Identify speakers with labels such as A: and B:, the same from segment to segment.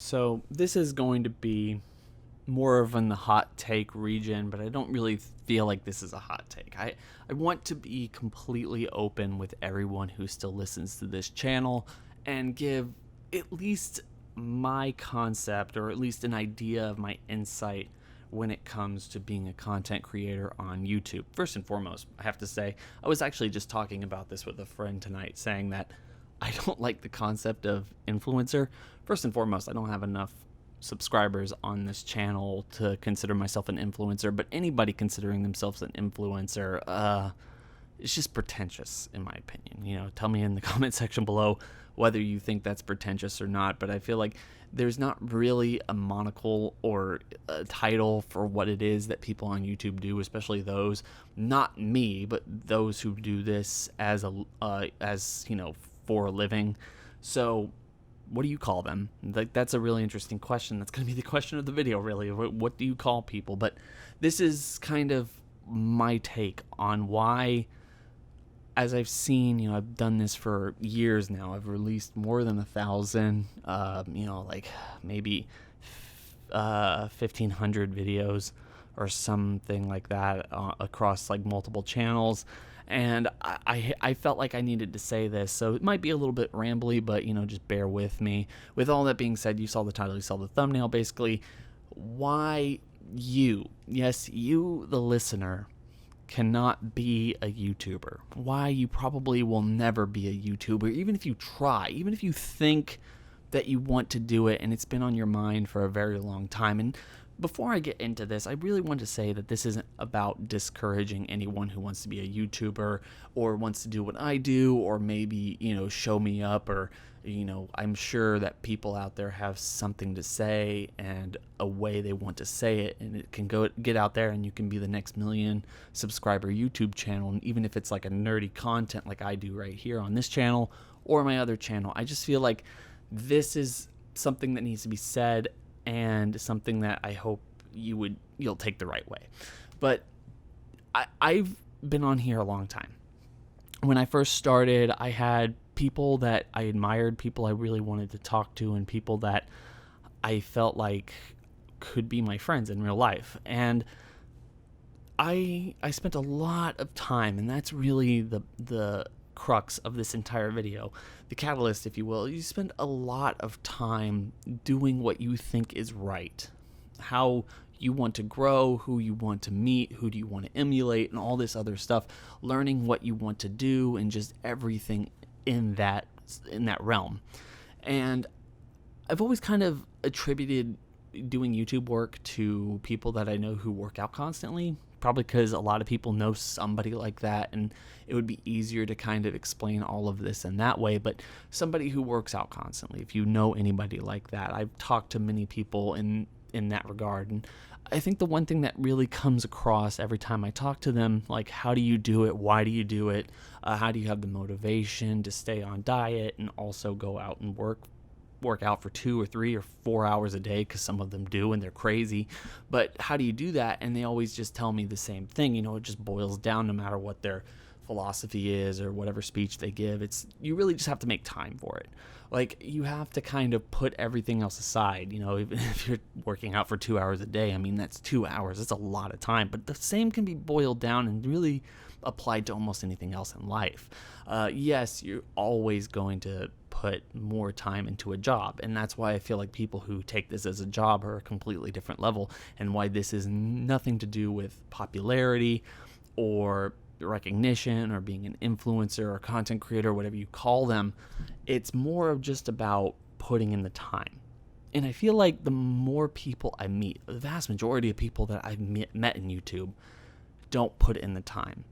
A: So this is going to be more of in the hot take region, but I don't really feel like this is a hot take. I want to be completely open with everyone who still listens to this channel and give at least my concept or at least an idea of my insight when it comes to being a content creator on YouTube. First and foremost, I have to say, I was actually just talking about this with a friend tonight, saying that I don't like the concept of influencer. First and foremost, I don't have enough subscribers on this channel to consider myself an influencer, but anybody considering themselves an influencer, it's just pretentious in my opinion. Tell me in the comment section below whether you think that's pretentious or not, but I feel like there's not really a monocle or a title for what it is that people on YouTube do, especially those, not me, but those who do this as for a living. So what do you call them? Like, that's a really interesting question. That's going to be the question of the video, really. What do you call people? But this is kind of my take on why, as I've seen, I've done this for years now. I've released more than 1,000, like maybe 1,500 videos or something like that across like multiple channels. And I felt like I needed to say this, so it might be a little bit rambly, but just bear with me. With all that being said, you saw the title, you saw the thumbnail. Basically, why yes, you, the listener, cannot be a YouTuber. Why you probably will never be a YouTuber, even if you try, even if you think that you want to do it and it's been on your mind for a very long time. And before I get into this, I really want to say that this isn't about discouraging anyone who wants to be a YouTuber or wants to do what I do, or maybe, show me up, or, I'm sure that people out there have something to say and a way they want to say it, and it can get out there and you can be the next million subscriber YouTube channel. And even if it's like a nerdy content like I do right here on this channel or my other channel, I just feel like this is something that needs to be said, and something that I hope you'll take the right way. But I've been on here a long time. When I first started, I had people that I admired, people I really wanted to talk to, and people that I felt like could be my friends in real life. And I spent a lot of time, and that's really the crux of this entire video, the catalyst, if you will. You spend a lot of time doing what you think is right, how you want to grow, who you want to meet, who do you want to emulate, and all this other stuff, learning what you want to do, and just everything in that realm. And I've always kind of attributed doing YouTube work to people that I know who work out constantly, probably because a lot of people know somebody like that, and it would be easier to kind of explain all of this in that way. But somebody who works out constantly, if you know anybody like that, I've talked to many people in that regard, and I think the one thing that really comes across every time I talk to them, like, how do you do it? Why do you do it? How do you have the motivation to stay on diet and also go out and work out for 2 or 3 or 4 hours a day, because some of them do and they're crazy. But how do you do that? And they always just tell me the same thing. It just boils down, no matter what their philosophy is or whatever speech they give, you really just have to make time for it. Like, you have to kind of put everything else aside. Even if you're working out for 2 hours a day, that's 2 hours. That's a lot of time. But the same can be boiled down and really applied to almost anything else in life. Yes, you're always going to put more time into a job, and that's why I feel like people who take this as a job are a completely different level, and why this is nothing to do with popularity or recognition or being an influencer or content creator, whatever you call them. It's more of just about putting in the time. And I feel like the more people I meet, the vast majority of people that I've met in YouTube don't put in the time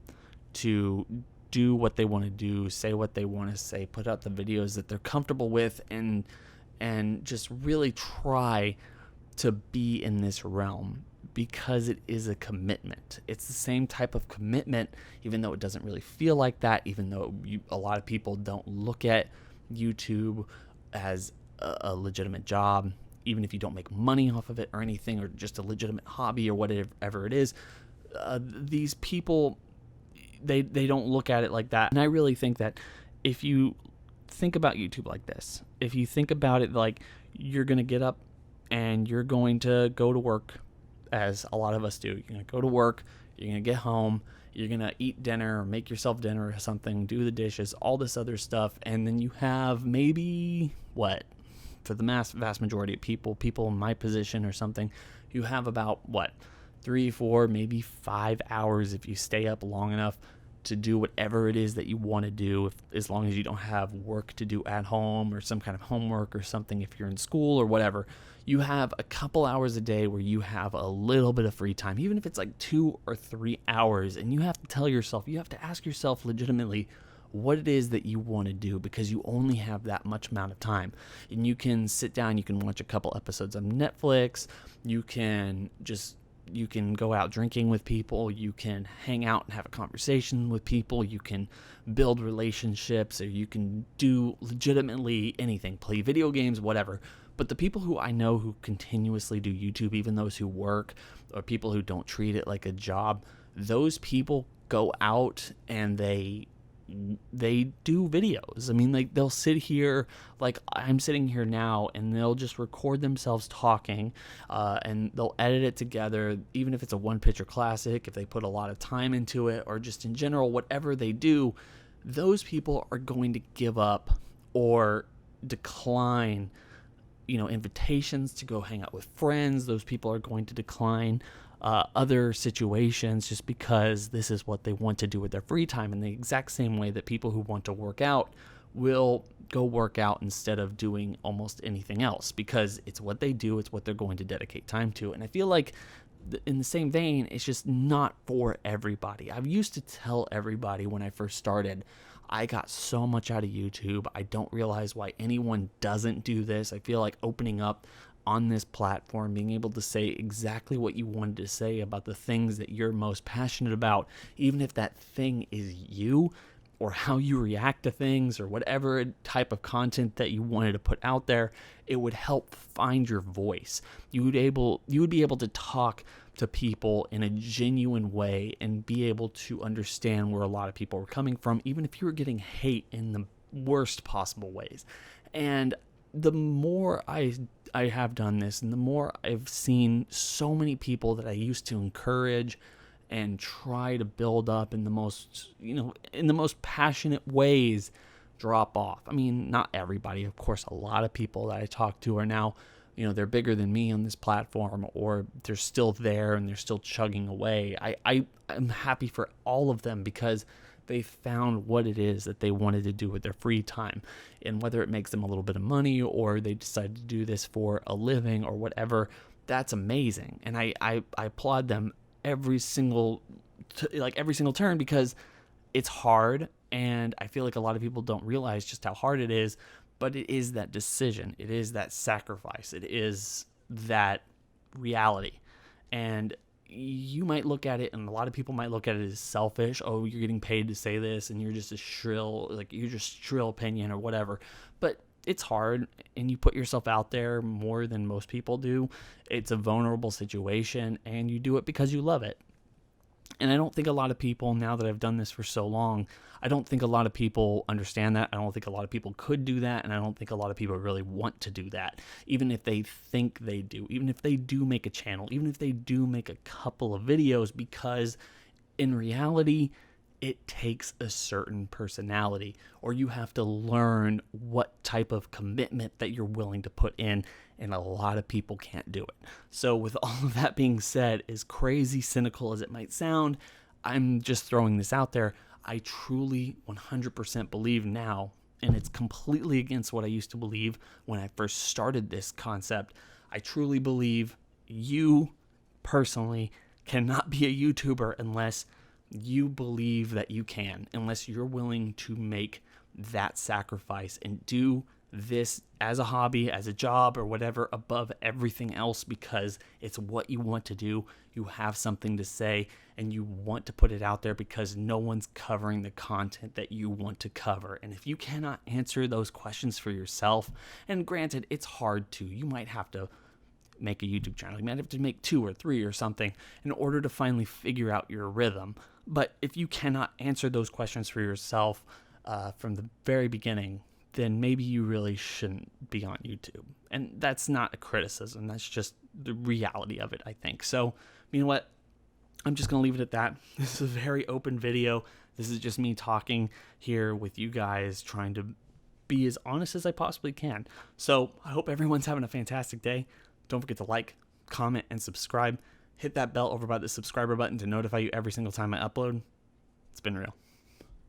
A: to do what they want to do, say what they want to say, put out the videos that they're comfortable with, and just really try to be in this realm, because it is a commitment. It's the same type of commitment, even though it doesn't really feel like that, even though a lot of people don't look at YouTube as a legitimate job, even if you don't make money off of it or anything, or just a legitimate hobby or whatever it is. These people, they don't look at it like that. And I really think that if you think about YouTube like this. If you think about it like you're going to get up and you're going to go to work, as a lot of us do. You're going to go to work, you're going to get home, you're going to eat dinner or make yourself dinner or something, do the dishes, all this other stuff, and then you have maybe, for the vast majority of people in my position or something, you have about, 3, 4, maybe 5 hours if you stay up long enough to do whatever it is that you want to do, as long as you don't have work to do at home or some kind of homework or something if you're in school or whatever. You have a couple hours a day where you have a little bit of free time, even if it's like 2 or 3 hours, and you have to ask yourself legitimately what it is that you want to do, because you only have that much amount of time. And you can sit down, you can watch a couple episodes of Netflix, you can go out drinking with people, you can hang out and have a conversation with people, you can build relationships, or you can do legitimately anything, play video games, whatever. But the people who I know who continuously do YouTube, even those who work, or people who don't treat it like a job, those people go out and they do videos. I mean, like, they'll sit here, like I'm sitting here now, and they'll just record themselves talking, and they'll edit it together, even if it's a one-picture classic, if they put a lot of time into it, or just in general, whatever they do, those people are going to give up or decline invitations to go hang out with friends. Those people are going to decline other situations just because this is what they want to do with their free time, in the exact same way that people who want to work out will go work out instead of doing almost anything else, because it's what they do, it's what they're going to dedicate time to. And I feel like in the same vein, it's just not for everybody. I used to tell everybody when I first started, I got so much out of YouTube. I don't realize why anyone doesn't do this. I feel like opening up on this platform, being able to say exactly what you wanted to say about the things that you're most passionate about, even if that thing is you, or how you react to things, or whatever type of content that you wanted to put out there, it would help find your voice. You would be able to talk to people in a genuine way and be able to understand where a lot of people were coming from, even if you were getting hate in the worst possible ways. And the more I have done this, and the more I've seen so many people that I used to encourage and try to build up in the most passionate ways drop off. I mean, not everybody, of course. A lot of people that I talk to are now, they're bigger than me on this platform, or they're still there and they're still chugging away. I'm happy for all of them, because they found what it is that they wanted to do with their free time, and whether it makes them a little bit of money or they decide to do this for a living or whatever, that's amazing. And I applaud them every single turn, because it's hard, and I feel like a lot of people don't realize just how hard it is, but it is that decision, it is that sacrifice, it is that reality. And you might look at it, and a lot of people might look at it as selfish. Oh, you're getting paid to say this, and you're just shrill opinion or whatever. But it's hard, and you put yourself out there more than most people do. It's a vulnerable situation, and you do it because you love it. And I don't think a lot of people, now that I've done this for so long, I don't think a lot of people understand that. I don't think a lot of people could do that, and I don't think a lot of people really want to do that, even if they think they do, even if they do make a channel, even if they do make a couple of videos, because in reality, it takes a certain personality, or you have to learn what type of commitment that you're willing to put in, and a lot of people can't do it. So with all of that being said, as crazy cynical as it might sound, I'm just throwing this out there. I truly 100% believe now, and it's completely against what I used to believe when I first started this concept. I truly believe you personally cannot be a YouTuber unless you believe that you can, unless you're willing to make that sacrifice and do this as a hobby, as a job, or whatever, above everything else, because it's what you want to do. You have something to say, and you want to put it out there because no one's covering the content that you want to cover. And if you cannot answer those questions for yourself, and granted, it's hard to, you might have to make a YouTube channel. You might have to make 2 or 3 or something in order to finally figure out your rhythm. But if you cannot answer those questions for yourself from the very beginning, then maybe you really shouldn't be on YouTube. And that's not a criticism. That's just the reality of it, I think. So, you know what? I'm just going to leave it at that. This is a very open video. This is just me talking here with you guys, trying to be as honest as I possibly can. So I hope everyone's having a fantastic day. Don't forget to like, comment, and subscribe. Hit that bell over by the subscriber button to notify you every single time I upload. It's been real.